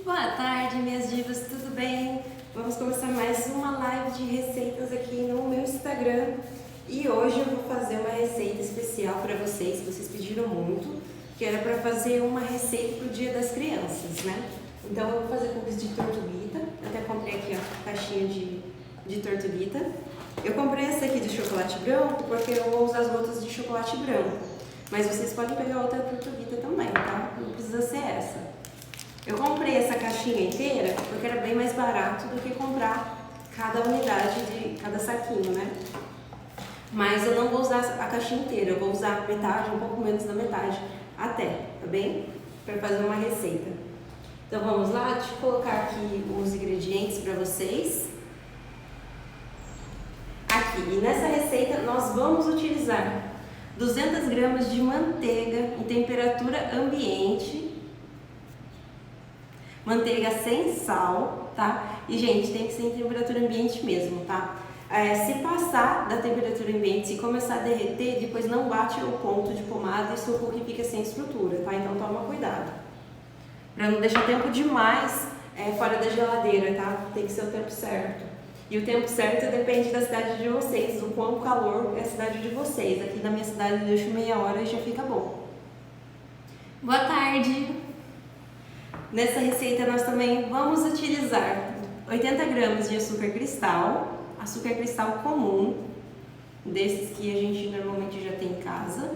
Boa tarde, minhas divas, tudo bem? Vamos começar mais uma live de receitas aqui no meu Instagram. E hoje eu vou fazer uma receita especial para vocês, que vocês pediram muito, que era para fazer uma receita para o Dia das Crianças, né? Então eu vou fazer cookies de tortuguita. Eu até comprei aqui, ó, caixinha de tortuguita. Eu comprei essa aqui de chocolate branco porque eu vou usar as gotas de chocolate branco. Mas vocês podem pegar outra tortuguita também, tá? Não precisa ser essa. Eu comprei essa caixinha inteira porque era bem mais barato do que comprar cada unidade de cada saquinho, né? Mas eu não vou usar a caixinha inteira, eu vou usar metade, um pouco menos da metade até, tá bem? Para fazer uma receita. Então vamos lá, deixa eu colocar aqui os ingredientes para vocês. Aqui, e nessa receita nós vamos utilizar 200 gramas de manteiga em temperatura ambiente. Manteiga sem sal, tá? E, gente, tem que ser em temperatura ambiente mesmo, tá? Se passar da temperatura ambiente, se começar a derreter, depois não bate o ponto de pomada e seu cookie fica sem estrutura, tá? Então toma cuidado. Pra não deixar tempo demais fora da geladeira, tá? Tem que ser o tempo certo. E o tempo certo depende da cidade de vocês, do quão calor é a cidade de vocês. Aqui na minha cidade eu deixo meia hora e já fica bom. Boa tarde! Nessa receita nós também vamos utilizar 80 gramas de açúcar cristal comum, desses que a gente normalmente já tem em casa,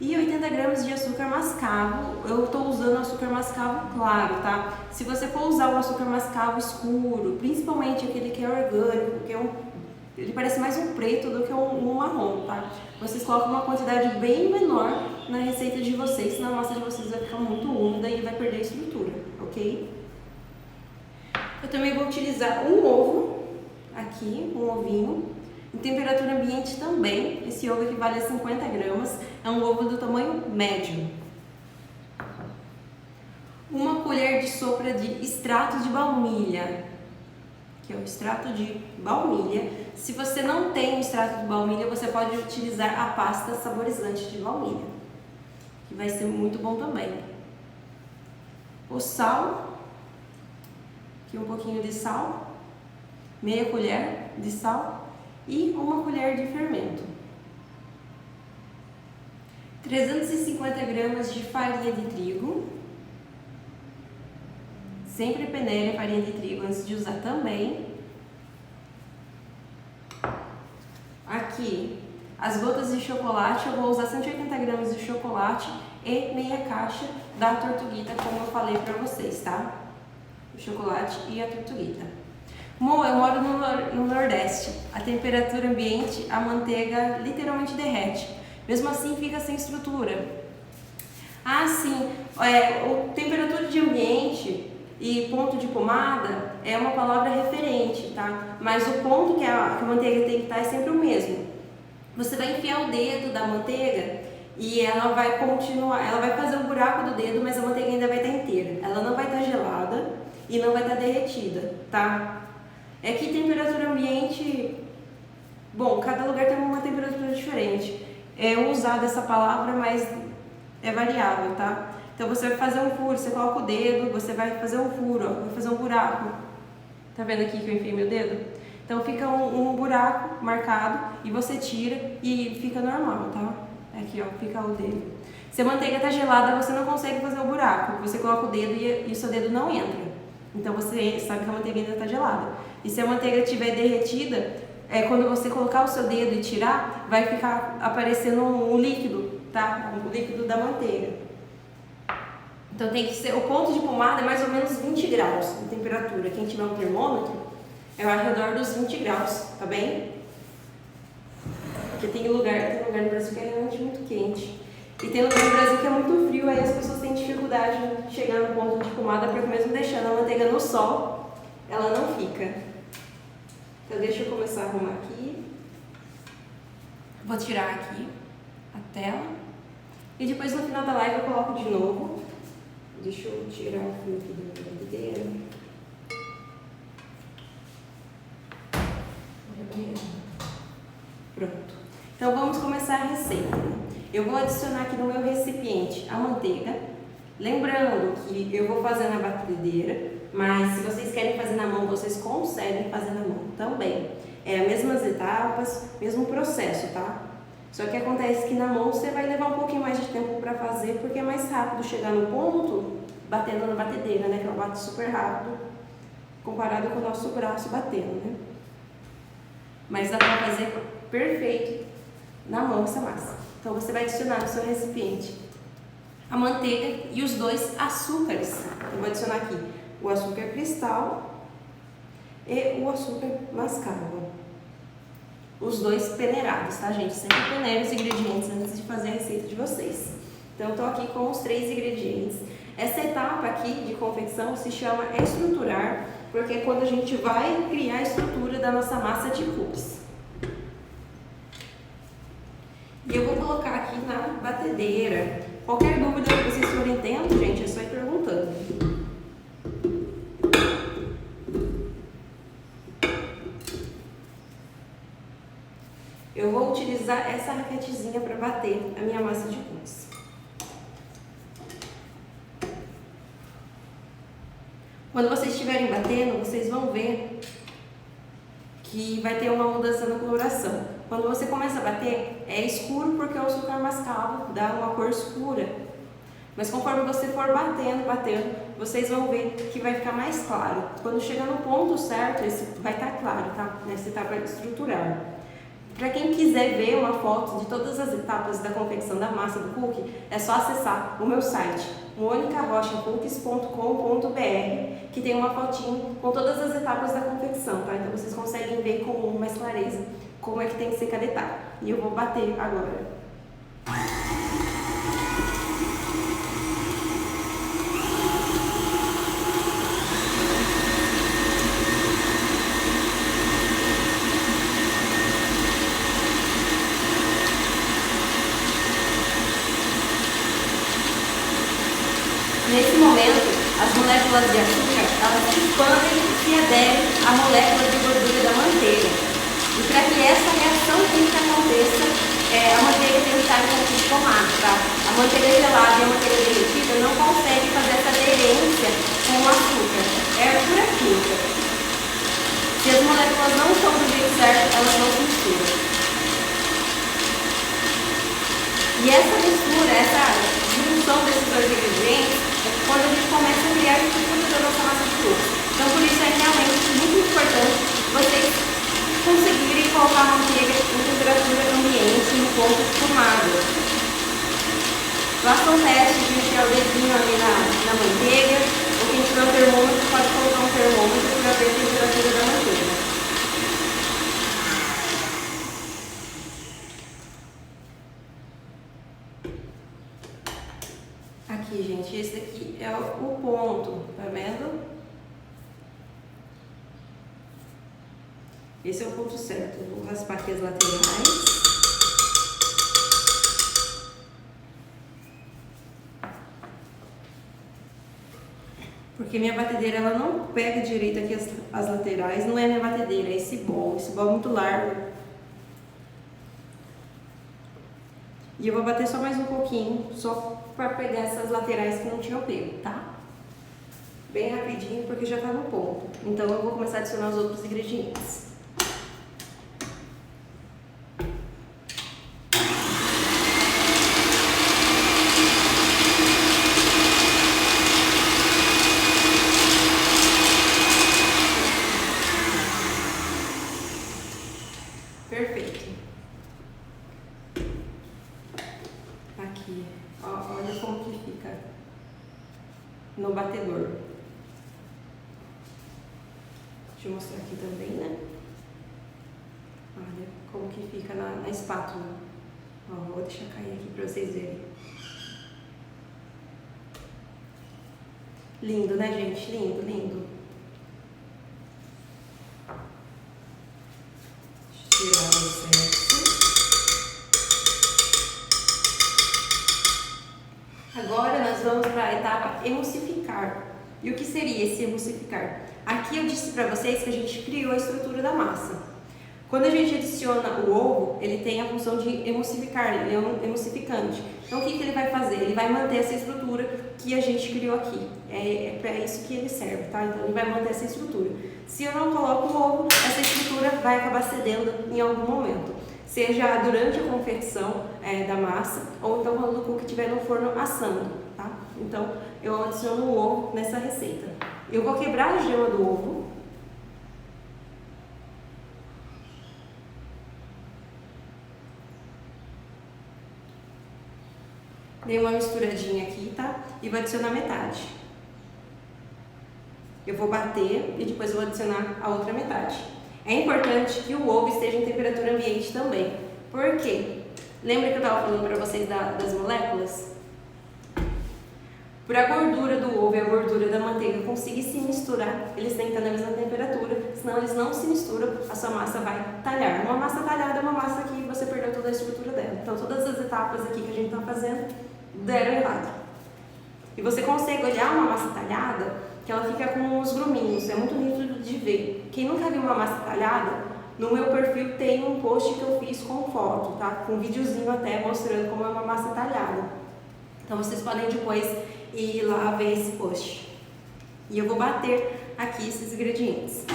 e 80 gramas de açúcar mascavo. Eu estou usando açúcar mascavo claro, tá? Se você for usar o açúcar mascavo escuro, principalmente aquele que é orgânico, que ele parece mais um preto do que um marrom, tá? Vocês colocam uma quantidade bem menor na receita de vocês, senão a massa de vocês vai ficar muito úmida e vai perder a estrutura, ok? Eu também vou utilizar um ovo, aqui, um ovinho, em temperatura ambiente também. Esse ovo equivale a 50 gramas, é um ovo do tamanho médio. Uma colher de sopa de extrato de baunilha, que é o extrato de baunilha. Se você não tem o extrato de baunilha, você pode utilizar a pasta saborizante de baunilha, que vai ser muito bom também. O sal, aqui um pouquinho de sal, meia colher de sal e uma colher de fermento. 350 gramas de farinha de trigo. Sempre peneire a farinha de trigo antes de usar também. Aqui, as gotas de chocolate, eu vou usar 180 gramas de chocolate e meia caixa da tortuguita, como eu falei pra vocês, tá? O chocolate e a tortuguita. Eu moro no Nordeste. A temperatura ambiente, a manteiga literalmente derrete. Mesmo assim, fica sem estrutura. Ah, sim, temperatura de ambiente e ponto de pomada é uma palavra referente, tá? Mas o ponto que a manteiga tem que estar é sempre o mesmo. Você vai enfiar o dedo da manteiga e ela vai continuar, ela vai fazer o buraco do dedo, mas a manteiga ainda vai estar inteira. Ela não vai estar gelada e não vai estar derretida, tá? É que temperatura ambiente, bom, cada lugar tem uma temperatura diferente. Eu usar dessa palavra, mas é variável, tá? Então você vai fazer um furo, você coloca o dedo, você vai fazer um furo, ó, vai fazer um buraco. Tá vendo aqui que eu enfiei meu dedo? Então fica um buraco marcado e você tira e fica normal, tá? Aqui, ó, fica o dedo. Se a manteiga tá gelada, você não consegue fazer o buraco. Você coloca o dedo e o seu dedo não entra. Então você sabe que a manteiga ainda tá gelada. E se a manteiga estiver derretida, quando você colocar o seu dedo e tirar, vai ficar aparecendo um líquido, tá? O líquido da manteiga. Então tem que ser, o ponto de pomada é mais ou menos 20 graus de temperatura. Quem tiver um termômetro, é ao redor dos 20 graus, tá bem? Porque tem lugar no Brasil que é realmente muito quente. E tem lugar no Brasil que é muito frio, aí as pessoas têm dificuldade de chegar no ponto de pomada, porque mesmo deixando a manteiga no sol, ela não fica. Então deixa eu começar a arrumar aqui. Vou tirar aqui a tela. E depois no final da live eu coloco de novo. Deixa eu tirar o fio aqui da batedeira. Pronto. Então vamos começar a receita. Eu vou adicionar aqui no meu recipiente a manteiga. Lembrando que eu vou fazer na batedeira, mas se vocês querem fazer na mão, vocês conseguem fazer na mão também. É as mesmas etapas, mesmo processo, tá? Só que acontece que na mão você vai levar um pouquinho mais de tempo para fazer, porque é mais rápido chegar no ponto batendo na batedeira, né? Que ela bate super rápido, comparado com o nosso braço batendo, né? Mas dá para fazer perfeito na mão essa massa. Então você vai adicionar no seu recipiente a manteiga e os 2 açúcares. Eu vou adicionar aqui o açúcar cristal e o açúcar mascavo. Os 2 peneirados, tá, gente? Sempre peneira os ingredientes antes de fazer a receita de vocês. Então, eu tô aqui com os 3 ingredientes. Essa etapa aqui de confecção se chama estruturar, porque é quando a gente vai criar a estrutura da nossa massa de cookies. E eu vou colocar aqui na batedeira. Qualquer dúvida que vocês forem tendo, gente, é só ir perguntando. Eu vou utilizar essa raquetezinha para bater a minha massa de cookies. Quando vocês estiverem batendo, vocês vão ver que vai ter uma mudança na coloração. Quando você começa a bater, é escuro porque o açúcar mascavo dá uma cor escura. Mas conforme você for batendo, vocês vão ver que vai ficar mais claro. Quando chegar no ponto certo, esse vai estar claro, tá? Nessa etapa estrutural. Para quem quiser ver uma foto de todas as etapas da confecção da massa do cookie, é só acessar o meu site, monicarochacookies.com.br, que tem uma fotinho com todas as etapas da confecção, tá? Então vocês conseguem ver com mais clareza como é que tem que ser cada etapa. E eu vou bater agora. Nesse momento, as moléculas de açúcar, elas se expandem e se aderem à molécula de gordura da manteiga. E para que essa reação química aconteça, a manteiga tem que estar em ponto de tomate, tá? A manteiga gelada e a manteiga derretida não conseguem fazer essa aderência com o açúcar. É pura química. Se as moléculas não estão do jeito certo, elas não se misturam. E essa mistura, essa junção desses 2 ingredientes, quando a gente começa a criar a estrutura da nossa massa de cookies. Então, por isso é realmente muito importante vocês conseguirem colocar a manteiga em temperatura ambiente, no ponto formado. Faça um teste de enfiar o dedinho ali na manteiga, ou quem tiver um termômetro pode colocar um termômetro para ver a temperatura da manteiga. Aqui, gente, esse aqui é o ponto, tá vendo? Esse é o ponto certo. Eu vou raspar aqui as laterais. Porque minha batedeira, ela não pega direito aqui as laterais, não é minha batedeira, é esse bol é muito largo. E eu vou bater só mais um pouquinho, só para pegar essas laterais que não tinham pego, tá? Bem rapidinho, porque já tá no ponto. Então eu vou começar a adicionar os outros ingredientes. Perfeito. Aqui, ó, olha como que fica no batedor. Deixa eu mostrar aqui também, né? Olha como que fica na espátula. Ó, vou deixar cair aqui para vocês verem. Lindo, né, gente? Lindo, lindo. Deixa eu tirar o excesso. Agora nós vamos para a etapa emulsificar. E o que seria esse emulsificar? Aqui eu disse para vocês que a gente criou a estrutura da massa. Quando a gente adiciona o ovo, ele tem a função de emulsificar, ele é um emulsificante. Então o que ele vai fazer? Ele vai manter essa estrutura que a gente criou aqui. É para isso que ele serve, tá? Então ele vai manter essa estrutura. Se eu não coloco o ovo, essa estrutura vai acabar cedendo em algum momento. Seja durante a confecção da massa, ou então quando o cookie estiver no forno assando, tá? Então eu adiciono o ovo nessa receita. Eu vou quebrar a gema do ovo. Dei uma misturadinha aqui, tá? E vou adicionar metade. Eu vou bater e depois vou adicionar a outra metade. É importante que o ovo esteja em temperatura ambiente também. Por quê? Lembra que eu estava falando para vocês das moléculas? Para a gordura do ovo e a gordura da manteiga conseguir se misturar, eles têm que estar na mesma temperatura, senão eles não se misturam, a sua massa vai talhar. Uma massa talhada é uma massa que você perdeu toda a estrutura dela. Então todas as etapas aqui que a gente está fazendo deram errado. E você consegue olhar uma massa talhada que ela fica com uns gruminhos, é muito nítido de ver. Quem nunca viu uma massa talhada, no meu perfil tem um post que eu fiz com foto, tá? Com um videozinho até mostrando como é uma massa talhada. Então vocês podem depois ir lá ver esse post. E eu vou bater aqui esses ingredientes.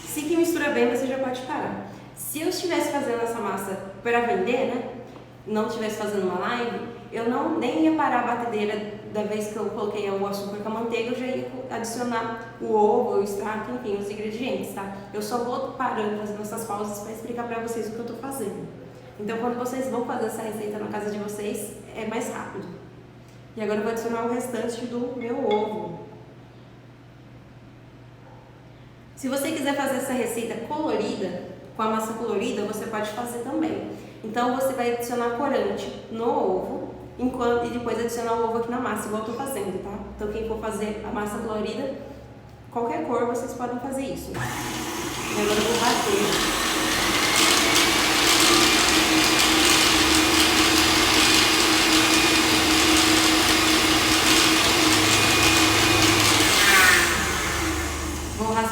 Se que mistura bem, você já pode parar. Se eu estivesse fazendo essa massa para vender, né? Não estivesse fazendo uma live, eu nem ia parar a batedeira da vez que eu coloquei o açúcar com a manteiga, eu já ia adicionar o ovo, o extrato, enfim, os ingredientes, tá? Eu só vou parando, fazendo essas pausas para explicar para vocês o que eu tô fazendo. Então, quando vocês vão fazer essa receita na casa de vocês, é mais rápido. E agora eu vou adicionar o restante do meu ovo. Se você quiser fazer essa receita colorida, com a massa colorida, você pode fazer também. Então você vai adicionar corante no ovo, e depois adicionar o ovo aqui na massa, igual eu estou fazendo, tá? Então quem for fazer a massa colorida, qualquer cor, vocês podem fazer isso. E agora eu vou bater.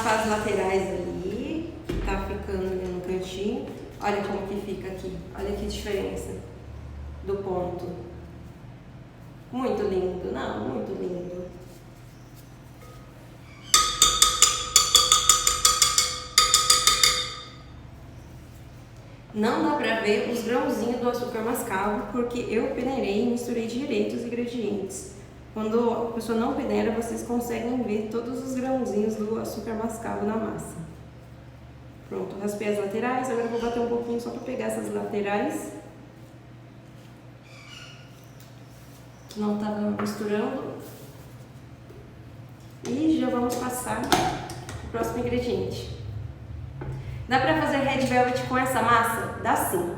As laterais ali, que tá ficando ali no cantinho. Olha como que fica aqui, olha que diferença do ponto. Muito lindo, não, muito lindo. Não dá pra ver os grãozinhos do açúcar mascavo, porque eu peneirei e misturei direito os ingredientes. Quando a pessoa não peneira, vocês conseguem ver todos os grãozinhos do açúcar mascavo na massa. Pronto, raspei as laterais, agora eu vou bater um pouquinho só para pegar essas laterais. Não estava misturando. E já vamos passar o próximo ingrediente. Dá para fazer red velvet com essa massa? Dá sim.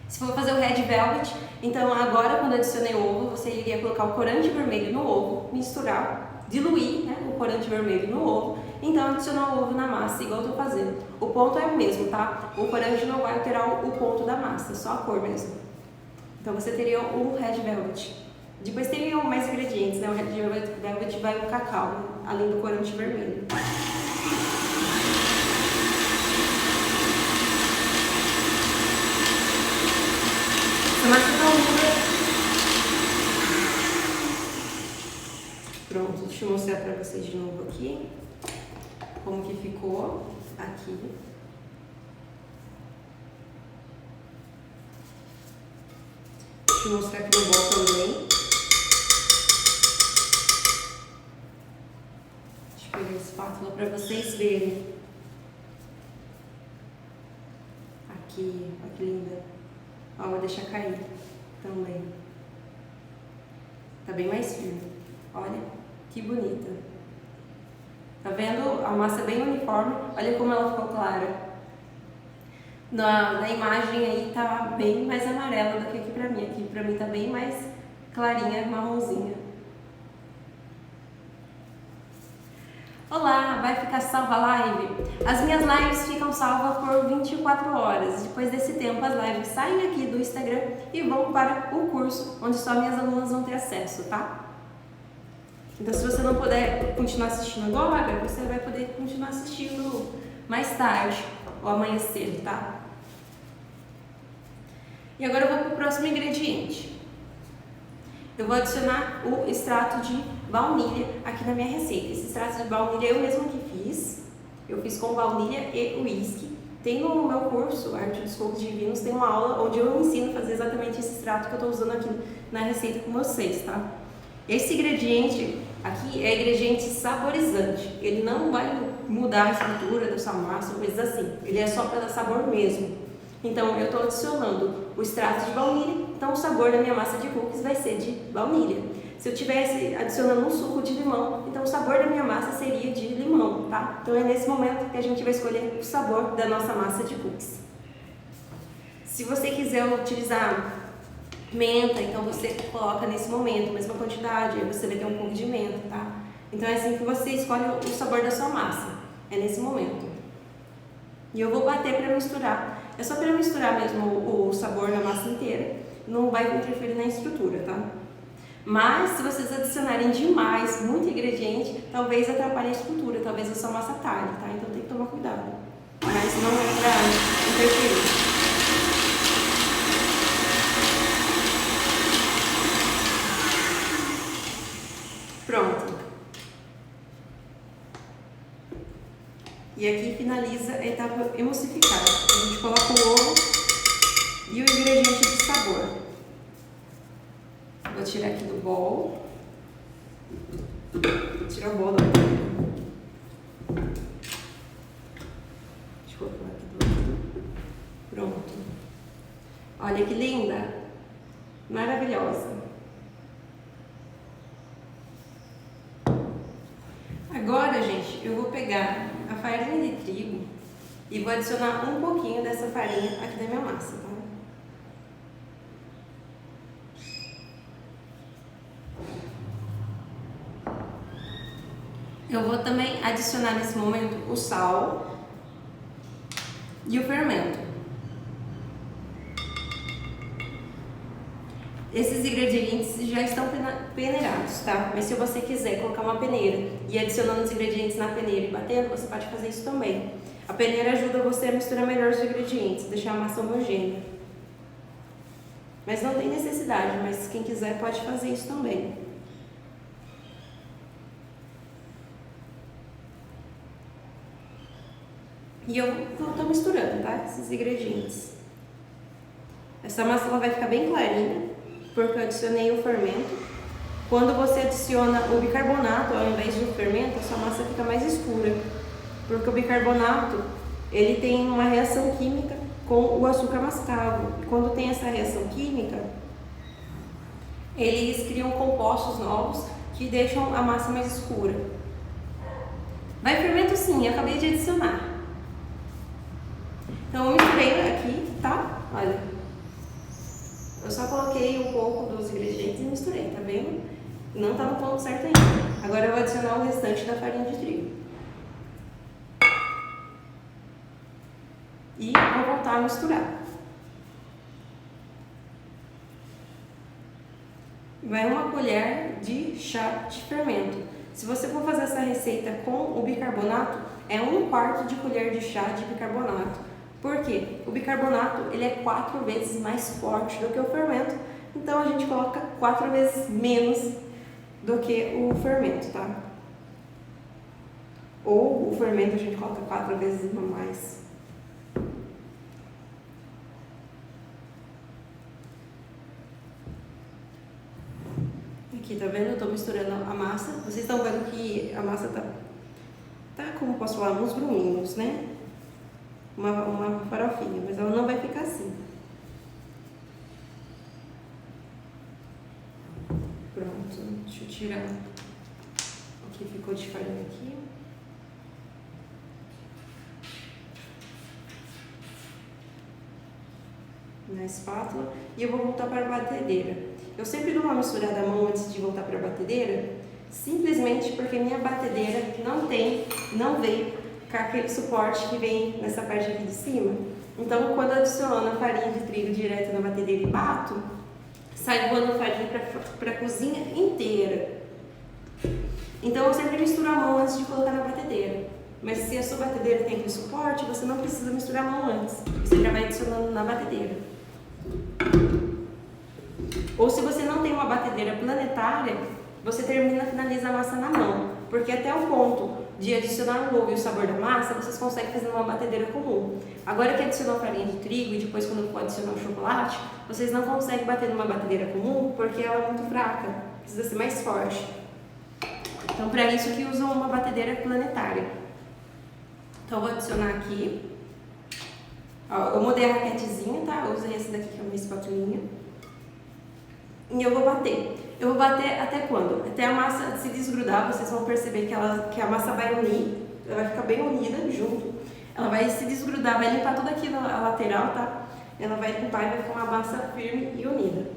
Se for fazer o red velvet, então agora quando eu adicionei o ovo, você iria colocar o corante vermelho no ovo, misturar, diluir, né, o corante vermelho no ovo, então adicionar o ovo na massa, igual eu tô fazendo. O ponto é o mesmo, tá? O corante não vai alterar o ponto da massa, só a cor mesmo. Então você teria o red velvet. Depois teria mais ingredientes, né? O red velvet vai o cacau, além do corante vermelho. Pronto, deixa eu mostrar pra vocês de novo aqui como que ficou aqui. Deixa eu mostrar aqui no bol também. Deixa eu pegar a espátula pra vocês verem. Aqui, olha que linda. Ó, vou deixar cair também. Tá bem mais firme. Olha que bonita. Tá vendo? A massa é bem uniforme. Olha como ela ficou clara. Na imagem aí tá bem mais amarela do que aqui pra mim. Aqui pra mim tá bem mais clarinha, marronzinha. Olá, vai ficar salva a live? As minhas lives ficam salvas por 24 horas. Depois desse tempo, as lives saem aqui do Instagram e vão para o curso, onde só minhas alunas vão ter acesso, tá? Então, se você não puder continuar assistindo agora, você vai poder continuar assistindo mais tarde ou amanhã cedo, tá? E agora eu vou para o próximo ingrediente. Eu vou adicionar o extrato de baunilha aqui na minha receita. Esse extrato de baunilha eu mesma que fiz. Eu fiz com baunilha e uísque. Tem no meu curso, Arte dos Cocos Divinos, tem uma aula onde eu ensino a fazer exatamente esse extrato que eu estou usando aqui na receita com vocês, tá? Esse ingrediente aqui é ingrediente saborizante. Ele não vai mudar a estrutura da sua massa, coisas assim. Ele é só para dar sabor mesmo. Então, eu estou adicionando o extrato de baunilha, então o sabor da minha massa de cookies vai ser de baunilha. Se eu tivesse adicionando um suco de limão, então o sabor da minha massa seria de limão, tá? Então é nesse momento que a gente vai escolher o sabor da nossa massa de cookies. Se você quiser utilizar menta, então você coloca nesse momento, mesma quantidade, aí você vai ter um pouco de menta, tá? Então é assim que você escolhe o sabor da sua massa, é nesse momento. E eu vou bater para misturar. É só para misturar mesmo o sabor na massa inteira, não vai interferir na estrutura, tá? Mas se vocês adicionarem demais, muito ingrediente, talvez atrapalhe a estrutura, talvez a sua massa talhe, tá? Então tem que tomar cuidado. Mas não é para interferir. Pronto. E aqui finaliza a etapa emulsificada. A gente coloca o ovo e o ingrediente de sabor. Vou tirar aqui do bowl. Vou tirar o bowl da panela. Deixa eu colocar aqui do lado. Pronto. Olha que linda. Maravilhosa. Agora, gente, eu vou pegar a farinha de trigo e vou adicionar um pouquinho dessa farinha aqui na minha massa, tá? Eu vou também adicionar nesse momento o sal e o fermento. Esses ingredientes já estão peneirados, tá? Mas se você quiser colocar uma peneira e adicionando os ingredientes na peneira e batendo, você pode fazer isso também. A peneira ajuda você a misturar melhor os ingredientes, deixar a massa homogênea. Mas não tem necessidade, mas quem quiser pode fazer isso também. E eu estou misturando, tá? Esses ingredientes. Essa massa ela vai ficar bem clarinha, porque eu adicionei o fermento. Quando você adiciona o bicarbonato ao invés do fermento, a sua massa fica mais escura, porque o bicarbonato ele tem uma reação química com o açúcar mascavo. E quando tem essa reação química, eles criam compostos novos que deixam a massa mais escura. Vai fermento sim, eu acabei de adicionar. Então eu misturei aqui, tá? Olha. Eu só coloquei um pouco dos ingredientes e misturei, tá vendo? Não tá no ponto certo ainda. Agora eu vou adicionar o restante da farinha de trigo. E vou voltar a misturar. Vai uma colher de chá de fermento. Se você for fazer essa receita com o bicarbonato, é 1/4 de colher de chá de bicarbonato. Por quê? O bicarbonato ele é 4 vezes mais forte do que o fermento, então a gente coloca 4 vezes menos do que o fermento, tá? Ou o fermento a gente coloca 4 vezes mais. Aqui, tá vendo? Eu tô misturando a massa. Vocês estão vendo que a massa tá como posso falar, uns gruminhos, né? Uma farofinha, mas ela não vai ficar assim. Pronto, deixa eu tirar o que ficou de farinha aqui. Na espátula. E eu vou voltar para a batedeira. Eu sempre dou uma misturada à mão antes de voltar para a batedeira, simplesmente porque minha batedeira não veio com aquele suporte que vem nessa parte aqui de cima. Então, quando eu adiciono a farinha de trigo direto na batedeira e bato, sai voando farinha para a cozinha inteira. Então eu sempre misturo a mão antes de colocar na batedeira. Mas se a sua batedeira tem aquele suporte, você não precisa misturar a mão antes. Você já vai adicionando na batedeira. Ou se você não tem uma batedeira planetária, você finaliza a massa na mão. Porque até o ponto de adicionar o ovo e o sabor da massa, vocês conseguem fazer numa batedeira comum. Agora que adicionou farinha de trigo e depois quando for adicionar o chocolate, vocês não conseguem bater numa batedeira comum porque ela é muito fraca, precisa ser mais forte. Então para isso que usam uma batedeira planetária. Então eu vou adicionar aqui. Ó, eu mudei a raquetezinha, tá? Eu usei essa daqui que é uma espatulinha. E eu vou bater. Eu vou bater até quando? Até a massa se desgrudar, vocês vão perceber que a massa vai unir, ela vai ficar bem unida junto. Ela vai se desgrudar, vai limpar tudo aqui na lateral, tá? Ela vai limpar e vai ficar uma massa firme e unida.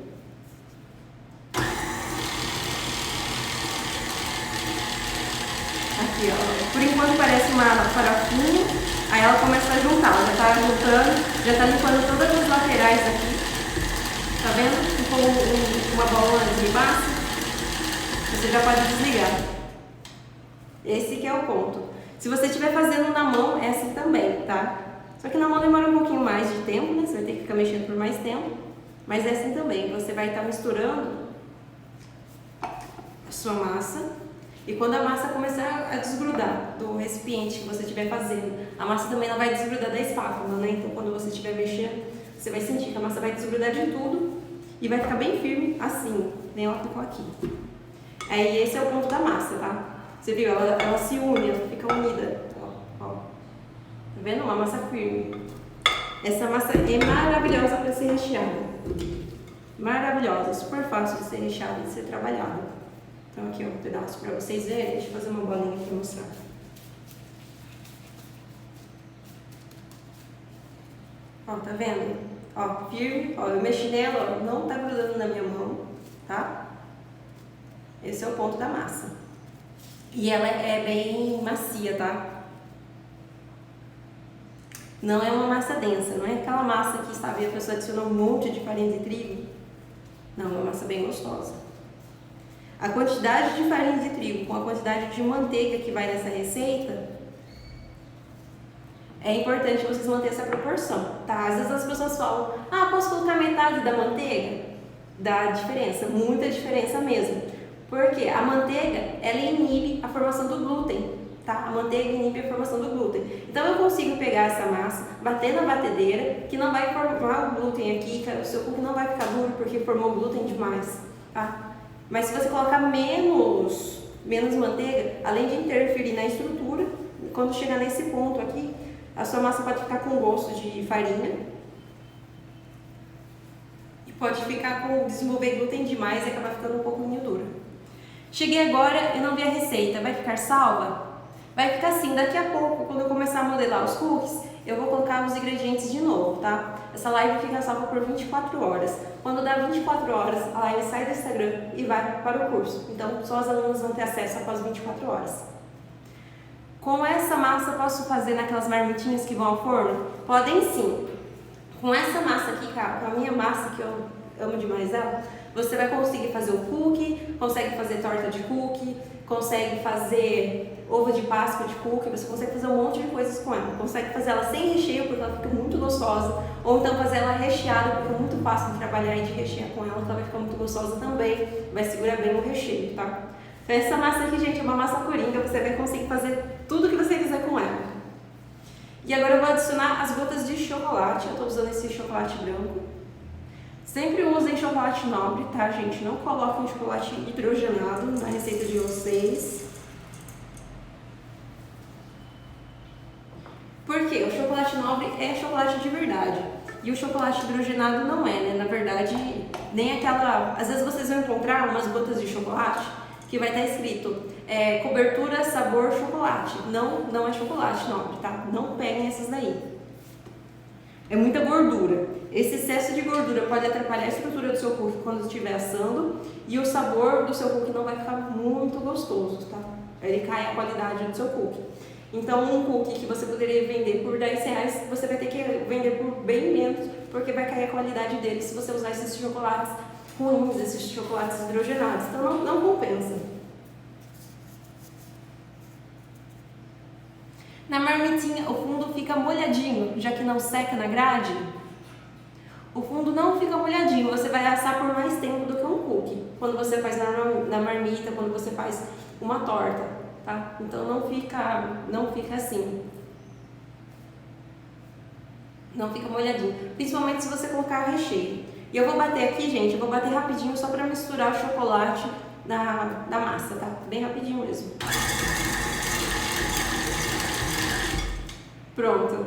Aqui, ó. Por enquanto parece uma farofinha, aí ela começa a juntar, ela já tá juntando, já tá limpando todas as laterais aqui. Tá vendo? Ficou uma bola de massa. Você já pode desligar. Esse que é o ponto. Se você estiver fazendo na mão, é assim também, tá? Só que na mão demora um pouquinho mais de tempo, né? Você vai ter que ficar mexendo por mais tempo. Mas é assim também. Você vai estar misturando a sua massa. E quando a massa começar a desgrudar do recipiente que você estiver fazendo, a massa também ela vai desgrudar da espátula, né? Então quando você estiver mexendo, você vai sentir que a massa vai desgrudar de tudo e vai ficar bem firme assim, nem ela ficou aqui. Aí esse é o ponto da massa, tá? Você viu? Ela se une, ela fica unida. Ó. Tá vendo? Uma massa firme. Essa massa é maravilhosa para ser recheada. Maravilhosa, super fácil de ser recheada, de ser trabalhada. Então aqui ó, um pedaço para vocês verem. Deixa eu fazer uma bolinha para mostrar. Ó, tá vendo? Ó, firme, ó, eu mexi nela, ó, não tá grudando na minha mão, tá? Esse é o ponto da massa. E ela é bem macia, tá? Não é uma massa densa, não é aquela massa que, sabe, a pessoa adicionou um monte de farinha de trigo. Não, é uma massa bem gostosa. A quantidade de farinha de trigo com a quantidade de manteiga que vai nessa receita, é importante vocês manterem essa proporção, tá? Às vezes as pessoas falam, ah, posso colocar metade da manteiga? Dá diferença, muita diferença mesmo. Porque a manteiga, ela inibe a formação do glúten, tá? A manteiga inibe a formação do glúten. Então eu consigo pegar essa massa, bater na batedeira, que não vai formar o glúten aqui, o seu cookie não vai ficar duro porque formou glúten demais, tá? Mas se você colocar menos manteiga, além de interferir na estrutura, quando chegar nesse ponto aqui, a sua massa pode ficar com gosto de farinha e pode ficar com desenvolver glúten demais e acabar ficando um pouco dura. Cheguei agora e não vi a receita, vai ficar salva? Vai ficar assim, daqui a pouco, quando eu começar a modelar os cookies, eu vou colocar os ingredientes de novo, tá? Essa live fica salva por 24 horas. Quando dá 24 horas, a live sai do Instagram e vai para o curso. Então, só os alunos vão ter acesso após 24 horas. Com essa massa, eu posso fazer naquelas marmitinhas que vão ao forno? Podem sim. Com essa massa aqui, com a minha massa, que eu amo demais ela, você vai conseguir fazer o cookie, consegue fazer torta de cookie, consegue fazer ovo de Páscoa de cookie, você consegue fazer um monte de coisas com ela. Consegue fazer ela sem recheio, porque ela fica muito gostosa, ou então fazer ela recheada, porque é muito fácil de trabalhar e de rechear com ela, então ela vai ficar muito gostosa também, vai segurar bem o recheio, tá? Então essa massa aqui, gente, é uma massa coringa, você vai conseguir fazer tudo que você quiser com ela. E agora eu vou adicionar as gotas de chocolate, eu estou usando esse chocolate branco. Sempre usem chocolate nobre, tá, gente? Não coloquem chocolate hidrogenado na receita de vocês. Por quê? O chocolate nobre é chocolate de verdade. E o chocolate hidrogenado não é, né? Na verdade, nem aquela... Às vezes vocês vão encontrar umas gotas de chocolate que vai estar escrito cobertura, sabor, chocolate. Não é chocolate nobre, tá? Não peguem essas daí. É muita gordura. Esse excesso de gordura pode atrapalhar a estrutura do seu cookie quando estiver assando e o sabor do seu cookie não vai ficar muito gostoso, tá? Ele cai a qualidade do seu cookie. Então, um cookie que você poderia vender por R$10, você vai ter que vender por bem menos, porque vai cair a qualidade dele se você usar esses chocolates ruins, esses chocolates hidrogenados. Então, não compensa. Na marmitinha, o fundo fica molhadinho, já que não seca na grade. O fundo não fica molhadinho, você vai assar por mais tempo do que um cookie. Quando você faz na marmita, quando você faz uma torta, tá? Então não fica assim. Não fica molhadinho, principalmente se você colocar recheio. E eu vou bater aqui, gente, eu vou bater rapidinho só para misturar o chocolate na massa, tá? Bem rapidinho mesmo. Pronto.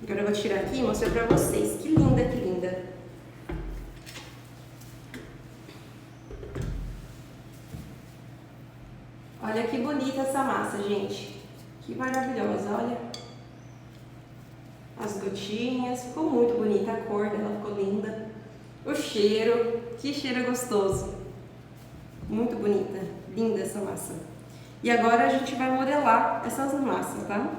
Agora eu vou tirar aqui e mostrar pra vocês. Que linda, que linda. Olha que bonita essa massa, gente. Que maravilhosa, olha. As gotinhas, ficou muito bonita a cor dela, ficou linda. O cheiro, que cheiro gostoso. Muito bonita, linda essa massa. E agora a gente vai modelar essas massas, tá?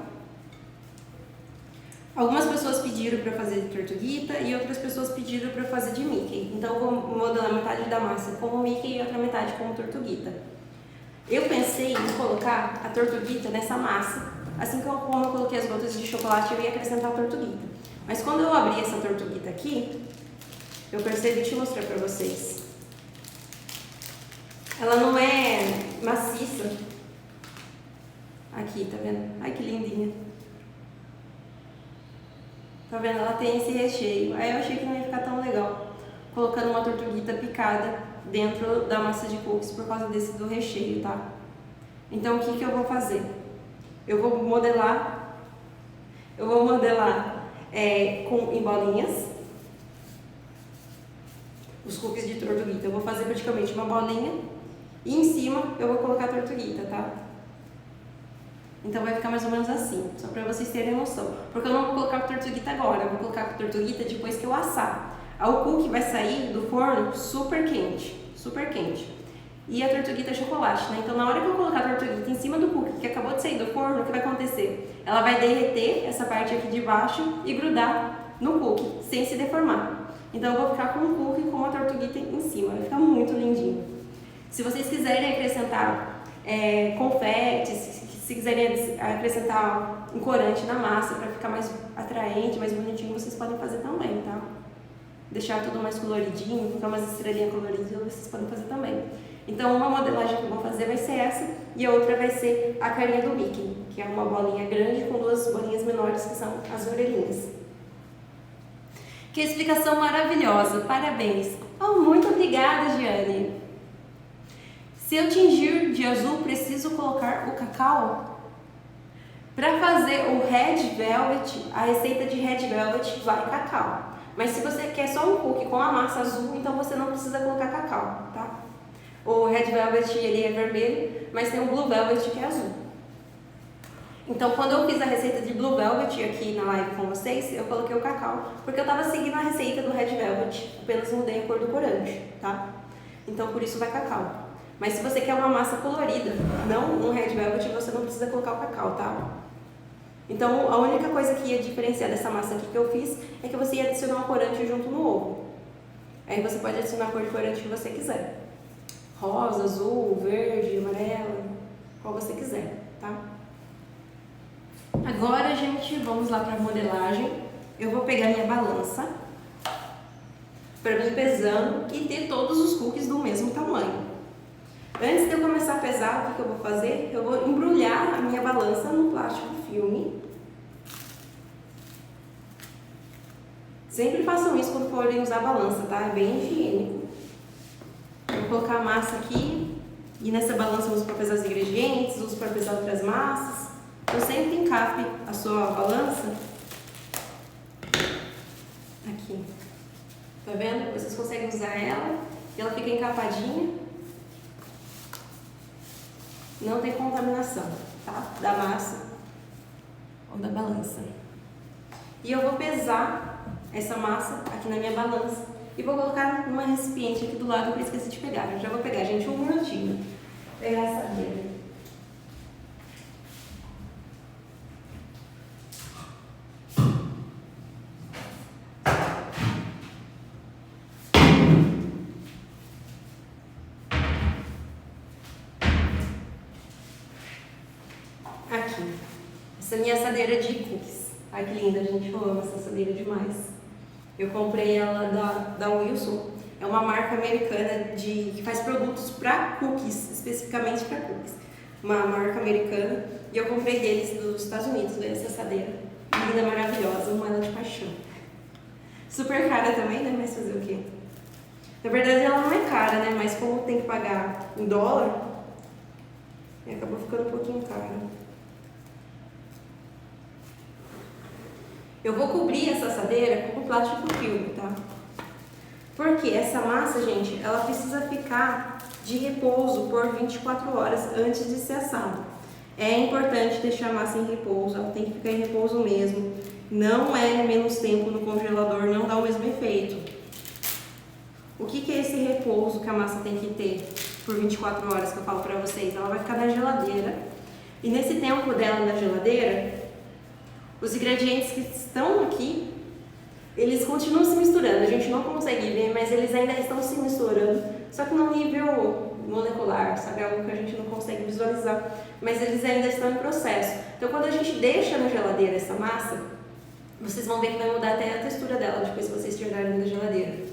Algumas pessoas pediram para fazer de tortuguita e outras pessoas pediram para fazer de Mickey. Então eu vou modelar metade da massa como Mickey e outra metade como tortuguita. Eu pensei em colocar a tortuguita nessa massa, assim como eu coloquei as gotas de chocolate, eu ia acrescentar a tortuguita. Mas quando eu abri essa tortuguita aqui, eu percebi, deixa eu mostrar pra vocês. Ela não é maciça. Aqui, tá vendo? Ai, que lindinha. Tá vendo? Ela tem esse recheio. Aí eu achei que não ia ficar tão legal colocando uma tortuguita picada dentro da massa de cookies por causa do recheio, tá? Então o que eu vou fazer? Eu vou modelar em bolinhas os cookies de tortuguita. Eu vou fazer praticamente uma bolinha e em cima eu vou colocar a tortuguita, tá? Então vai ficar mais ou menos assim, só pra vocês terem noção. Porque eu não vou colocar a tortuguita agora, eu vou colocar a tortuguita depois que eu assar. Aí o cookie vai sair do forno super quente, super quente. E a tortuguita é chocolate, né? Então na hora que eu colocar a tortuguita em cima do cookie que acabou de sair do forno, o que vai acontecer? Ela vai derreter essa parte aqui de baixo e grudar no cookie, sem se deformar. Então eu vou ficar com o cookie com a tortuguita em cima, vai ficar muito lindinho. Se vocês quiserem acrescentar confetes, se quiserem acrescentar um corante na massa para ficar mais atraente, mais bonitinho, vocês podem fazer também, tá? Deixar tudo mais coloridinho, colocar umas estrelinhas coloridas, vocês podem fazer também. Então uma modelagem que eu vou fazer vai ser essa e a outra vai ser a carinha do Mickey, que é uma bolinha grande com duas bolinhas menores que são as orelhinhas. Que explicação maravilhosa, parabéns! Oh, muito obrigada, Giane! Se eu tingir de azul, preciso colocar o cacau? Para fazer o Red Velvet, a receita de Red Velvet vai cacau. Mas se você quer só um cookie com a massa azul, então você não precisa colocar cacau, tá? O Red Velvet ele é vermelho, mas tem o Blue Velvet que é azul. Então quando eu fiz a receita de Blue Velvet aqui na live com vocês, eu coloquei o cacau, porque eu estava seguindo a receita do Red Velvet, apenas mudei a cor do corante, tá? Então por isso vai cacau. Mas se você quer uma massa colorida, não um Red Velvet, você não precisa colocar o cacau, tá? Então a única coisa que ia diferenciar dessa massa aqui que eu fiz é que você ia adicionar um corante junto no ovo. Aí você pode adicionar a cor de corante que você quiser. Rosa, azul, verde, amarelo, qual você quiser, tá? Agora, gente, vamos lá para a modelagem. Eu vou pegar minha balança para mim pesando e ter todos os cookies do mesmo tamanho. Antes de eu começar a pesar, o que eu vou fazer? Eu vou embrulhar a minha balança no plástico filme. Sempre façam isso quando forem usar a balança, tá? É bem higiênico. Vou colocar a massa aqui e nessa balança eu uso para pesar os ingredientes, uso para pesar outras massas. Então sempre encape a sua balança aqui. Tá vendo? Vocês conseguem usar ela e ela fica encapadinha. Não tem contaminação, tá? Da massa ou da balança. E eu vou pesar essa massa aqui na minha balança e vou colocar numa recipiente aqui do lado que eu esqueci de pegar. Eu já vou pegar, gente, um minutinho. Vou pegar essa dele. Essa minha assadeira de cookies. Ai que linda, gente, eu amo essa assadeira demais. Eu comprei ela da Wilson. É uma marca americana que faz produtos para cookies, especificamente para cookies. Uma marca americana. E eu comprei deles dos Estados Unidos, essa assadeira. Linda, maravilhosa, amo ela de paixão. Super cara também, né? Mas fazer o quê? Na verdade ela não é cara, né? Mas como tem que pagar em dólar, acabou ficando um pouquinho cara. Eu vou cobrir essa assadeira com plástico filme, tá? Porque essa massa, gente, ela precisa ficar de repouso por 24 horas antes de ser assada. É importante deixar a massa em repouso, ela tem que ficar em repouso mesmo. Não é menos tempo no congelador, não dá o mesmo efeito. O que é esse repouso que a massa tem que ter por 24 horas que eu falo pra vocês? Ela vai ficar na geladeira. E nesse tempo dela na geladeira, os ingredientes que estão aqui, eles continuam se misturando. A gente não consegue ver, mas eles ainda estão se misturando. Só que no nível molecular, sabe? Algo que a gente não consegue visualizar. Mas eles ainda estão em processo. Então quando a gente deixa na geladeira essa massa, vocês vão ver que vai mudar até a textura dela depois que vocês tirarem da geladeira.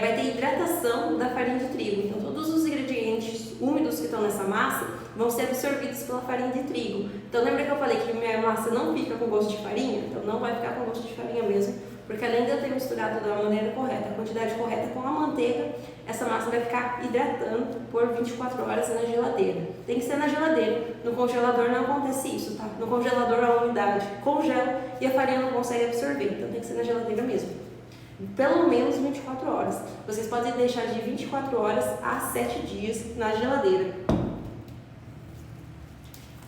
Vai ter hidratação da farinha de trigo. Então todos os ingredientes úmidos que estão nessa massa vão ser absorvidos pela farinha de trigo. Então lembra que eu falei que minha massa não fica com gosto de farinha? Então não vai ficar com gosto de farinha mesmo, porque além de eu ter misturado da maneira correta, a quantidade correta com a manteiga, essa massa vai ficar hidratando por 24 horas na geladeira. Tem que ser na geladeira. No congelador não acontece isso, tá? No congelador a umidade congela e a farinha não consegue absorver, então tem que ser na geladeira mesmo. Pelo menos 24 horas. Vocês podem deixar de 24 horas a 7 dias na geladeira.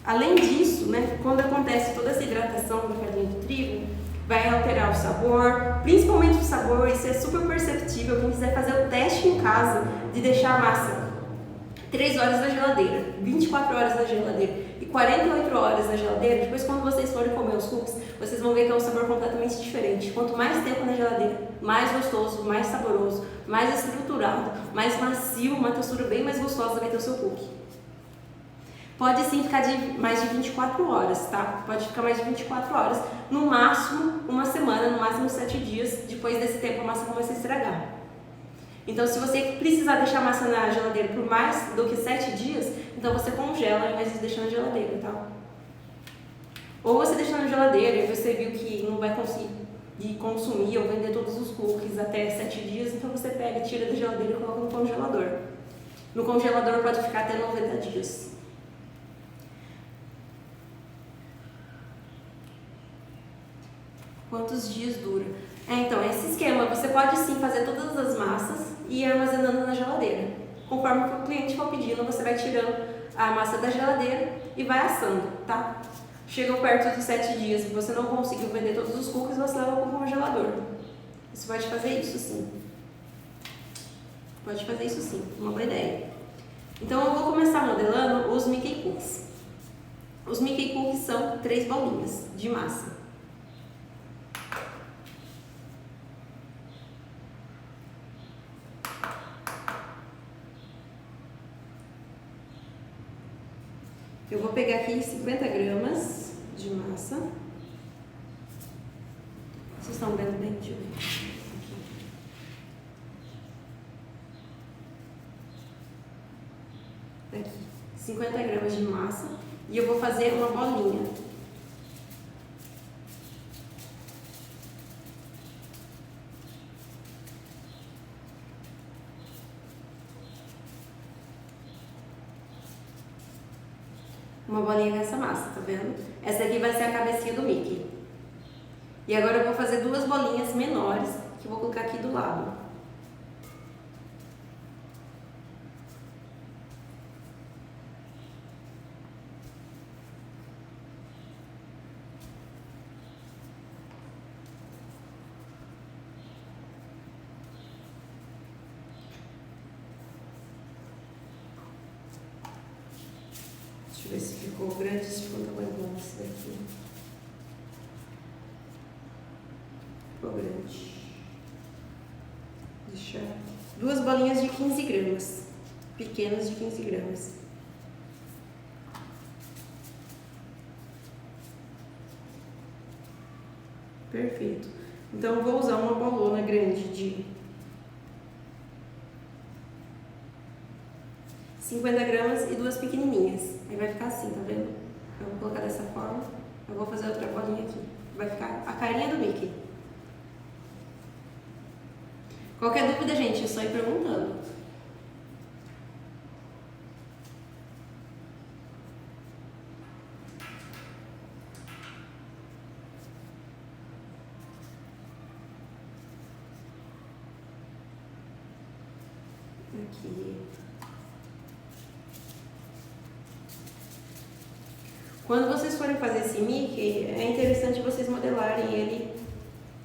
Além disso, né, quando acontece toda essa hidratação da farinha de trigo, vai alterar o sabor, principalmente o sabor, isso é super perceptível. Quem quiser fazer o teste em casa de deixar a massa 3 horas na geladeira, 24 horas na geladeira e 48 horas na geladeira, depois quando vocês forem comer os cookies, vocês vão ver que é um sabor completamente diferente. Quanto mais tempo na geladeira, mais gostoso, mais saboroso, mais estruturado, mais macio, uma textura bem mais gostosa vai ter o seu cookie. Pode sim ficar de mais de 24 horas, tá? Pode ficar mais de 24 horas, no máximo uma semana, no máximo 7 dias, depois desse tempo a massa começa a estragar. Então, se você precisar deixar a massa na geladeira por mais do que 7 dias, então você congela ao invés de deixar na geladeira, tá? Ou você deixa na geladeira e você viu que não vai conseguir consumir ou vender todos os cookies até 7 dias, então você pega, tira da geladeira e coloca no congelador. No congelador pode ficar até 90 dias. Quantos dias dura? Então, esse esquema, você pode sim fazer todas as massas e ir armazenando na geladeira. Conforme o cliente for pedindo, você vai tirando a massa da geladeira e vai assando, tá? Chegou perto dos 7 dias e você não conseguiu vender todos os cookies, você leva para o congelador. Você pode fazer isso sim. Pode fazer isso sim, uma boa ideia. Então eu vou começar modelando os Mickey Cookies. Os Mickey Cookies são 3 bolinhas de massa. Eu vou pegar aqui 50 gramas de massa. Vocês estão vendo bem? Deixa eu ver. Aqui. 50 gramas de massa. E eu vou fazer uma bolinha. Uma bolinha nessa massa, tá vendo? Essa aqui vai ser a cabecinha do Mickey. E agora eu vou fazer 2 bolinhas menores, que eu vou colocar aqui do lado. Deixa eu ver se ficou grande, se ficou tamanho bom esse daqui. Ficou grande. Deixa 2 bolinhas de 15 gramas. Pequenas de 15 gramas. Perfeito. Então, eu vou usar uma bolona grande de 50 gramas e duas pequenininhas. Aí vai ficar assim, tá vendo? Eu vou colocar dessa forma. Eu vou fazer outra bolinha aqui. Vai ficar a carinha do Mickey. Qualquer dúvida, gente, é só ir perguntando. Aqui. Quando vocês forem fazer esse Mickey, é interessante vocês modelarem ele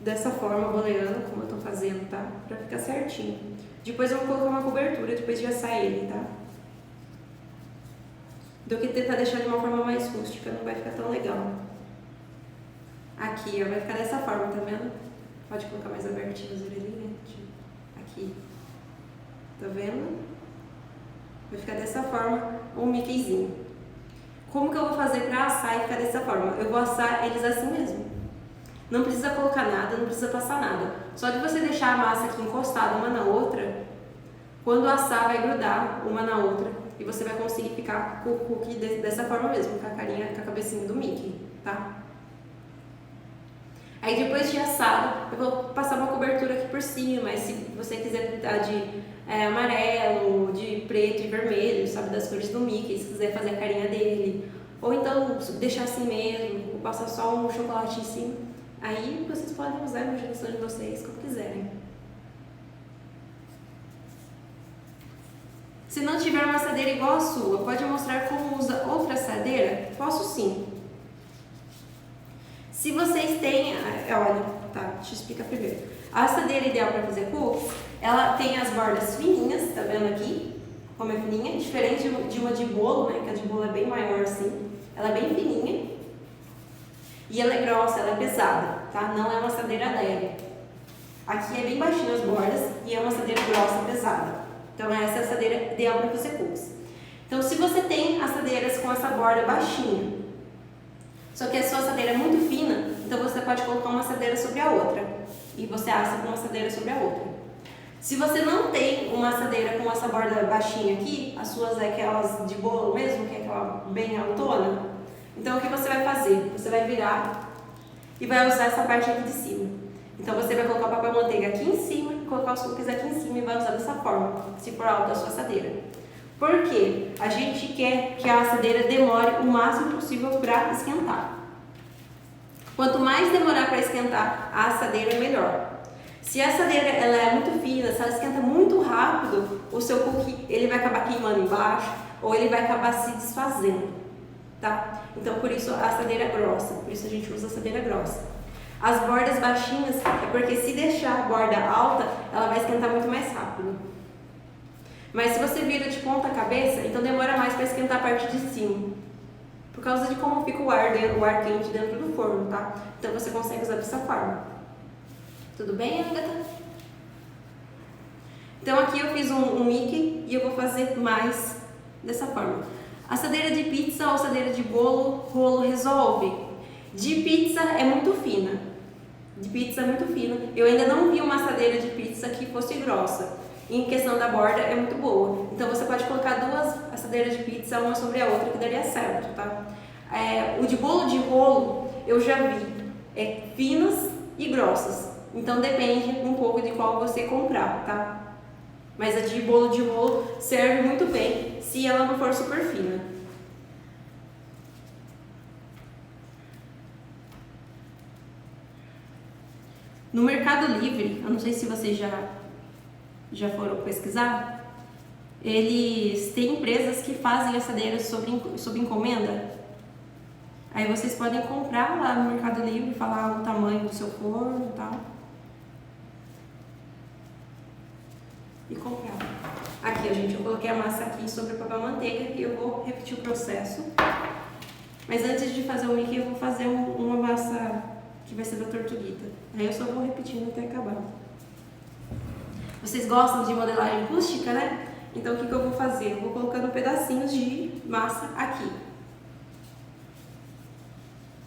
dessa forma, boleando, como eu tô fazendo, tá? Pra ficar certinho. Depois eu vou colocar uma cobertura, depois de assar ele, tá? Do que tentar deixar de uma forma mais rústica, não vai ficar tão legal. Aqui, ó, vai ficar dessa forma, tá vendo? Pode colocar mais abertinho as orelhinhas. Aqui. Tá vendo? Vai ficar dessa forma um Mickeyzinho. Como que eu vou fazer pra assar e ficar dessa forma? Eu vou assar eles assim mesmo. Não precisa colocar nada, não precisa passar nada. Só de você deixar a massa aqui encostada uma na outra, quando assar vai grudar uma na outra e você vai conseguir ficar com o cookie dessa forma mesmo, com a carinha, com a cabecinha do Mickey, tá? Aí depois de assado, eu vou passar uma cobertura aqui por cima, mas se você quiser pintar de amarelo, de preto e vermelho, sabe, das cores do Mickey, se quiser fazer a carinha dele, ou então deixar assim mesmo, ou passar só um chocolate em cima, aí vocês podem usar a imaginação de vocês como quiserem. Se não tiver uma assadeira igual a sua, pode mostrar como usa outra assadeira? Posso sim. Se vocês têm, olha, tá, deixa eu explicar primeiro. A assadeira ideal para fazer cookies, ela tem as bordas fininhas, tá vendo aqui? Como é fininha, diferente de uma de bolo, né, que a de bolo é bem maior assim. Ela é bem fininha. E ela é grossa, ela é pesada, tá? Não é uma assadeira leve. Aqui é bem baixinho as bordas e é uma assadeira grossa, pesada. Então essa é a assadeira ideal para fazer cookies. Então se você tem assadeiras com essa borda baixinha, só que a sua assadeira é muito fina, então você pode colocar uma assadeira sobre a outra. E você assa com uma assadeira sobre a outra. Se você não tem uma assadeira com essa borda baixinha aqui, as suas é aquelas de bolo mesmo, que é aquela bem altona, então o que você vai fazer? Você vai virar e vai usar essa parte aqui de cima. Então você vai colocar o papel manteiga aqui em cima e colocar os cookies aqui em cima e vai usar dessa forma, se for alta a sua assadeira. Por quê? A gente quer que a assadeira demore o máximo possível para esquentar. Quanto mais demorar para esquentar a assadeira, melhor. Se a assadeira ela é muito fina, se ela esquenta muito rápido, o seu cookie ele vai acabar queimando embaixo ou ele vai acabar se desfazendo, tá? Então por isso a assadeira é grossa, por isso a gente usa a assadeira grossa. As bordas baixinhas é porque se deixar a borda alta, ela vai esquentar muito mais rápido. Mas se você vira de ponta cabeça, então demora mais para esquentar a parte de cima. Por causa de como fica o ar quente dentro do forno, tá? Então você consegue usar dessa forma. Tudo bem, Agatha? Então aqui eu fiz um Mickey e eu vou fazer mais dessa forma. Assadeira de pizza ou assadeira de bolo, rolo resolve? De pizza é muito fina. De pizza é muito fina. Eu ainda não vi uma assadeira de pizza que fosse grossa. Em questão da borda é muito boa. Então você pode colocar duas assadeiras de pizza uma sobre a outra que daria certo, tá? O de bolo de rolo eu já vi finas e grossas. Então depende um pouco de qual você comprar, tá? Mas a de bolo de rolo serve muito bem se ela não for super fina. No Mercado Livre, eu não sei se vocês já foram pesquisar, eles têm empresas que fazem assadeiras sob encomenda. Aí vocês podem comprar lá no Mercado Livre, falar o tamanho do seu forno e tal. E comprar. Aqui, gente, eu coloquei a massa aqui sobre o papel manteiga e eu vou repetir o processo. Mas antes de fazer o Mickey, eu vou fazer uma massa que vai ser da tortuguita. Aí eu só vou repetindo até acabar. Vocês gostam de modelagem rústica, né? Então o que eu vou fazer? Eu vou colocando pedacinhos de massa aqui.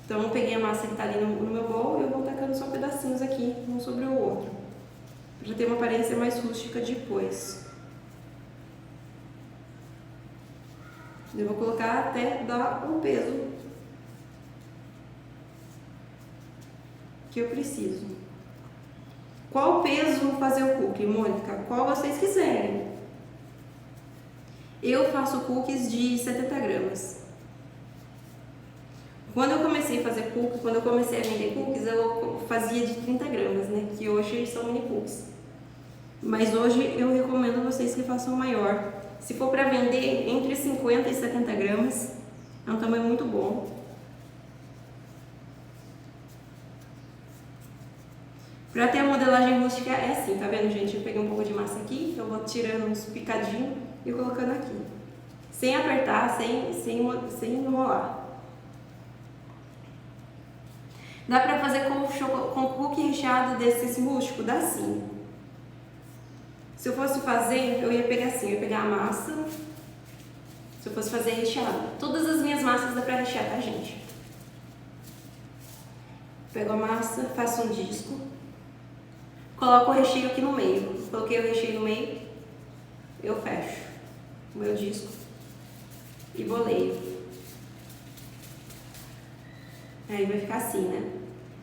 Então eu peguei a massa que está ali no meu bowl e eu vou tacando só pedacinhos aqui, um sobre o outro, para ter uma aparência mais rústica depois. Eu vou colocar até dar o peso que eu preciso. Qual peso fazer o cookie, Mônica? Qual vocês quiserem. Eu faço cookies de 70 gramas. Quando eu comecei a fazer cookies, quando eu comecei a vender cookies, eu fazia de 30 gramas, né? Que hoje são mini cookies. Mas hoje eu recomendo a vocês que façam maior. Se for para vender, entre 50 e 70 gramas, é um tamanho muito bom. Para ter a modelagem rústica é assim, tá vendo, gente? Eu peguei um pouco de massa aqui, eu vou tirando uns picadinhos e colocando aqui. Sem apertar, sem enrolar. Dá pra fazer com cookie recheado desses rústico? Dá sim. Se eu fosse fazer, eu ia pegar assim, eu ia pegar a massa. Se eu fosse fazer recheado. Todas as minhas massas dá pra rechear, tá, gente? Pego a massa, faço um disco. Coloco o recheio aqui no meio. Coloquei o recheio no meio, eu fecho o meu disco e boleio. Aí vai ficar assim, né?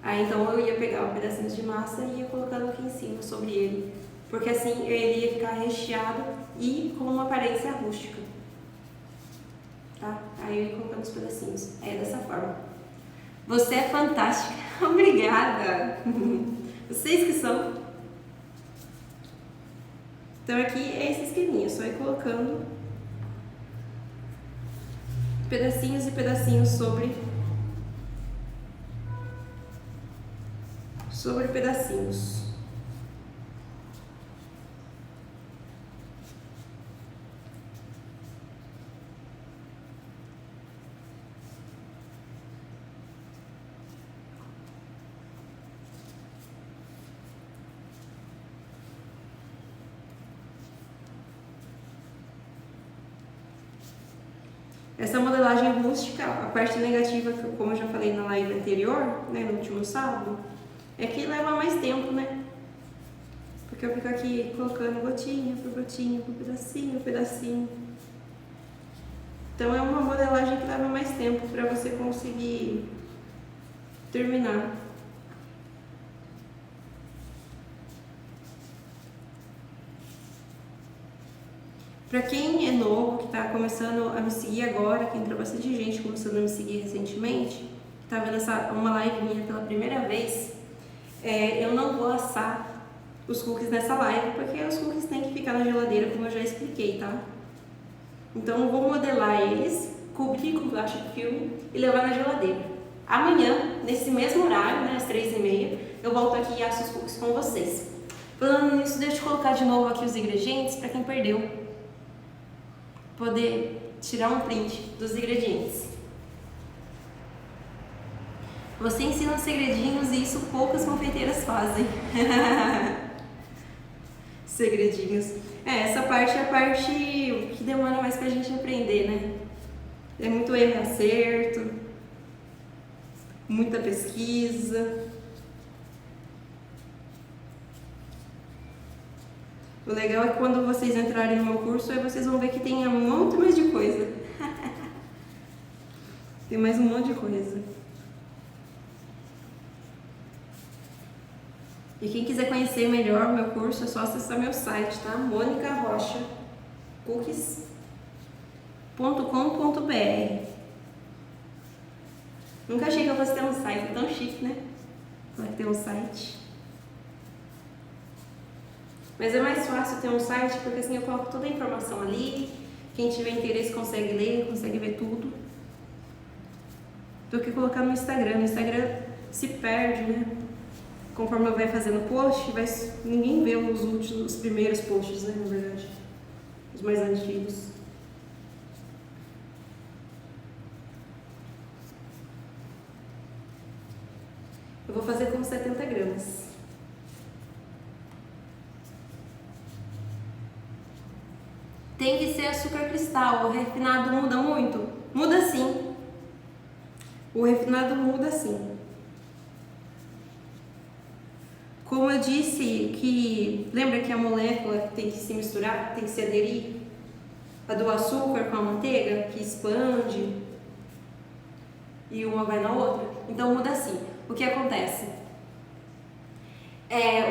Aí então eu ia pegar um pedacinho de massa e ia colocando aqui em cima sobre ele. Porque assim ele ia ficar recheado e com uma aparência rústica. Tá? Aí eu ia colocando os pedacinhos. É dessa forma. Você é fantástica. Obrigada. Vocês que são. Então aqui é esse esqueminha, só ir colocando pedacinhos e pedacinhos sobre pedacinhos. Essa modelagem rústica, a parte negativa, como eu já falei na live anterior, né, no último sábado, é que leva mais tempo, né? Porque eu fico aqui colocando gotinha por pedacinho, pedacinho. Então é uma modelagem que leva mais tempo para você conseguir terminar. Para quem é novo, que está começando a me seguir agora, que entrou bastante gente começando a me seguir recentemente, que está vendo uma live minha pela primeira vez, eu não vou assar os cookies nessa live, porque os cookies têm que ficar na geladeira, como eu já expliquei, tá? Então eu vou modelar eles, cobrir com plástico filme e levar na geladeira. Amanhã, nesse mesmo horário, né, às 3h30, eu volto aqui e asso os cookies com vocês. Falando nisso, deixa eu colocar de novo aqui os ingredientes para quem perdeu poder tirar um print dos ingredientes. Você ensina os segredinhos e isso poucas confeiteiras fazem. Segredinhos. Essa parte é a parte que demora mais pra gente aprender, né? É muito erro e acerto, muita pesquisa. O legal é que quando vocês entrarem no meu curso, aí vocês vão ver que tem um monte mais de coisa. Tem mais um monte de coisa. E quem quiser conhecer melhor o meu curso, é só acessar meu site, tá? monicarochacookies.com.br. Nunca achei que eu fosse ter um site tão chique, né? Vai ter um site. Mas é mais fácil ter um site porque assim eu coloco toda a informação ali, quem tiver interesse consegue ler, consegue ver tudo. Do que colocar no Instagram. No Instagram se perde, né? Conforme eu vai fazendo post, ninguém vê os primeiros posts, né, na verdade. Os mais antigos. Eu vou fazer com 70 gramas. Tem que ser açúcar cristal, o refinado muda muito? Muda sim. O refinado muda assim. Como eu disse, que lembra que a molécula tem que se misturar, tem que se aderir? A do açúcar com a manteiga, que expande e uma vai na outra. Então muda assim. O que acontece?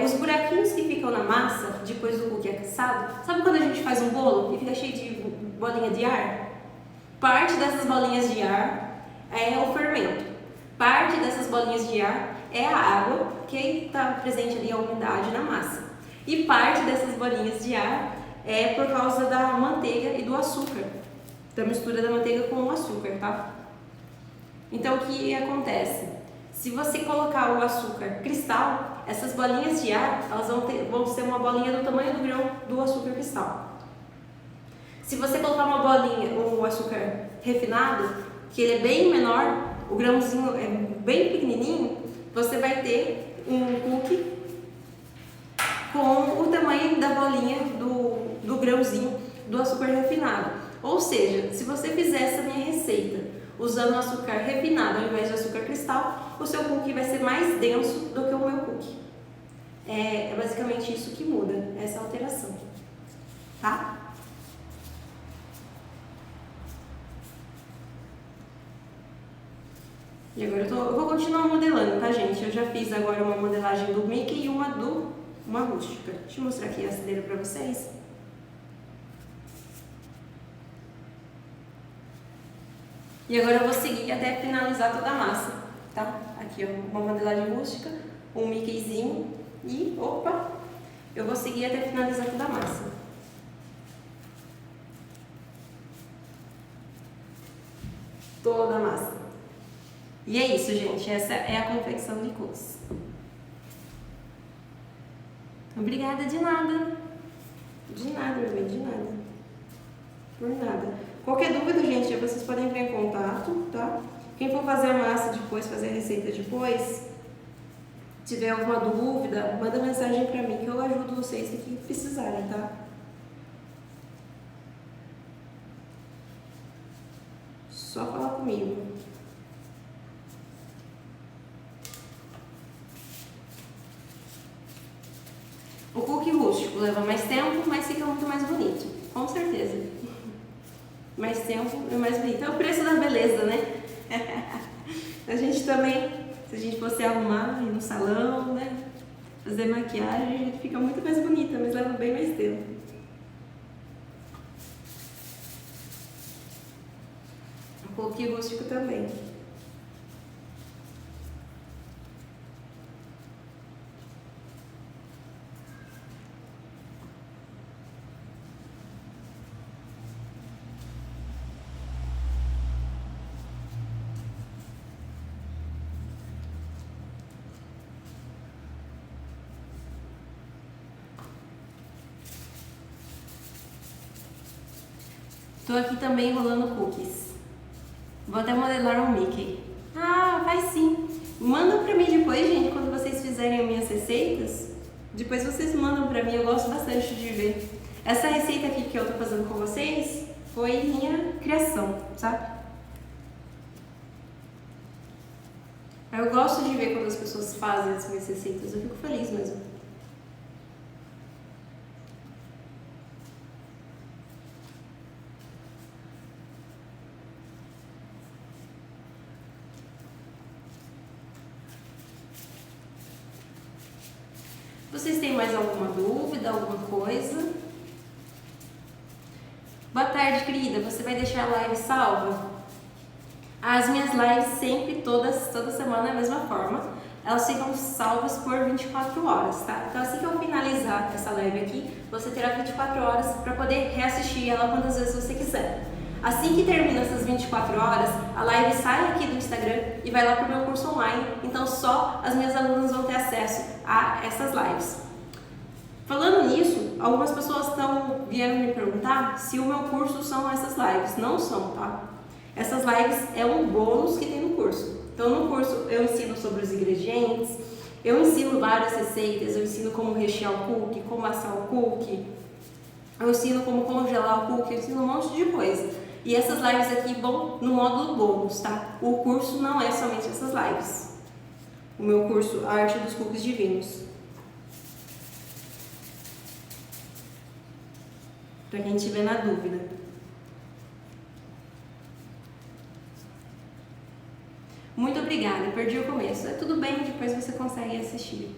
Os buraquinhos que ficam na massa, depois do cookie assado, sabe quando a gente faz um bolo e fica cheio de bolinha de ar? Parte dessas bolinhas de ar é o fermento. Parte dessas bolinhas de ar é a água que está presente ali, a umidade na massa. E parte dessas bolinhas de ar é por causa da manteiga e do açúcar, da mistura da manteiga com o açúcar, tá? Então o que acontece? Se você colocar o açúcar cristal, essas bolinhas de ar, elas vão ser uma bolinha do tamanho do grão do açúcar cristal. Se você colocar uma bolinha, o açúcar refinado, que ele é bem menor, o grãozinho é bem pequenininho, você vai ter um cookie com o tamanho da bolinha do grãozinho do açúcar refinado. Ou seja, se você fizer essa minha receita usando açúcar refinado ao invés de açúcar cristal, o seu cookie vai ser mais denso do que o meu cookie. É basicamente isso que muda, essa alteração, tá? E agora eu vou continuar modelando, tá, gente? Eu já fiz agora uma modelagem do Mickey e uma rústica. Deixa eu mostrar aqui a assadeira pra vocês. E agora eu vou seguir até finalizar toda a massa, tá? Aqui, ó, uma modelagem rústica, um Mickeyzinho e, opa, eu vou seguir até finalizar toda a massa. Toda a massa. E é isso, gente. Essa é a confecção de cookies. Obrigada de nada. De nada, meu bem, de nada. Por nada. Qualquer dúvida, gente, vocês podem entrar em contato, tá? Quem for fazer a massa depois, fazer a receita depois, tiver alguma dúvida, manda mensagem pra mim que eu ajudo vocês no que precisarem, tá? Só falar comigo. O cookie rústico leva mais tempo, mas fica muito mais bonito, com certeza. Mais tempo e mais bonito. É o preço da beleza, né? A gente também, se a gente fosse arrumar, ir no salão, né? Fazer maquiagem, a gente fica muito mais bonita, mas leva bem mais tempo. O cookie rústico também. Tô aqui também enrolando cookies. Vou até modelar um Mickey. Ah, faz sim. Mandam pra mim depois, gente, quando vocês fizerem as minhas receitas. Depois vocês mandam pra mim, eu gosto bastante de ver. Essa receita aqui que eu tô fazendo com vocês foi minha criação, sabe? Eu gosto de ver quando as pessoas fazem as minhas receitas, eu fico feliz mesmo. Vocês têm mais alguma dúvida, alguma coisa? Boa tarde, querida. Você vai deixar a live salva? As minhas lives sempre, toda semana, da mesma forma. Elas ficam salvas por 24 horas, tá? Então assim que eu finalizar essa live aqui, você terá 24 horas para poder reassistir ela quantas vezes você quiser. Assim que termina essas 24 horas, a live sai aqui do Instagram e vai lá para o meu curso online. Então só as minhas alunas vão ter acesso a essas lives. Falando nisso, algumas pessoas vieram me perguntar se o meu curso são essas lives. Não são, tá? Essas lives é um bônus que tem no curso. Então no curso eu ensino sobre os ingredientes, eu ensino várias receitas, eu ensino como rechear o cookie, como assar o cookie, eu ensino como congelar o cookie, eu ensino um monte de coisa. E essas lives aqui vão no módulo bônus, tá? O curso não é somente essas lives. O meu curso, A Arte dos Cookies Divinos. Pra quem tiver na dúvida. Muito obrigada, perdi o começo. É tudo bem, depois você consegue assistir.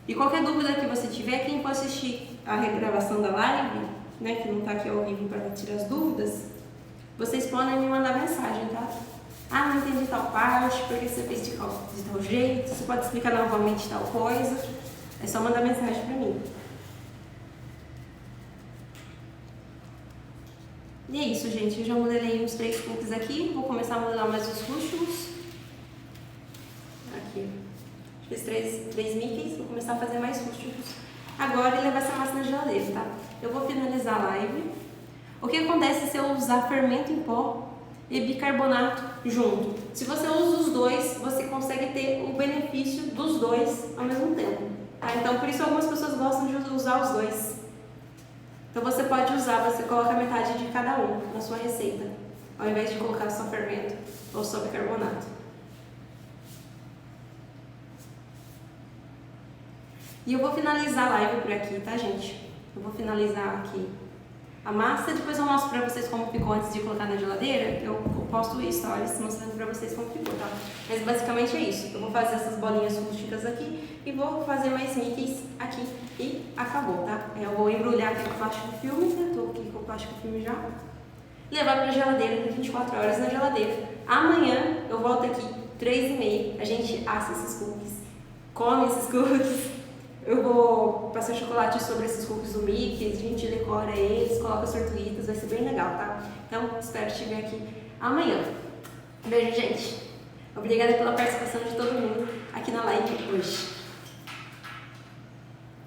E qualquer dúvida que você tiver, quem for assistir a regravação da live, né, que não tá aqui ao vivo para tirar as dúvidas, vocês podem me mandar mensagem, tá? Ah, não entendi tal parte, porque você fez de tal jeito, você pode explicar novamente tal coisa. É só mandar mensagem pra mim. E é isso, gente. Eu já modelei uns 3 cookies aqui. Vou começar a modelar mais os rústicos. Aqui. Fiz 3 Mickeys. Vou começar a fazer mais rústicos. Agora e levar essa massa na geladeira, tá? Eu vou finalizar a live. O que acontece se eu usar fermento em pó e bicarbonato junto? Se você usa os dois, você consegue ter o benefício dos dois ao mesmo tempo. Tá? Então, por isso algumas pessoas gostam de usar os dois. Então você pode usar, você coloca metade de cada um na sua receita, ao invés de colocar só fermento ou só bicarbonato. E eu vou finalizar a live por aqui, tá, gente? Eu vou finalizar aqui a massa, depois eu mostro pra vocês como ficou antes de colocar na geladeira. Eu posto stories mostrando pra vocês como ficou, tá? Mas basicamente é isso. Eu vou fazer essas bolinhas rústicas aqui e vou fazer mais mickeys aqui e acabou, tá? Eu vou embrulhar aqui com plástico filme, né? Tô aqui com o plástico filme já. Levar pra geladeira por 24 horas na geladeira. Amanhã eu volto aqui, 3h30, a gente assa esses cookies, come esses cookies. Eu vou passar chocolate sobre esses cookies do Mickey, a gente decora eles, coloca as tortuguitas, vai ser bem legal, tá? Então, espero te ver aqui amanhã. Beijo, gente. Obrigada pela participação de todo mundo aqui na live hoje.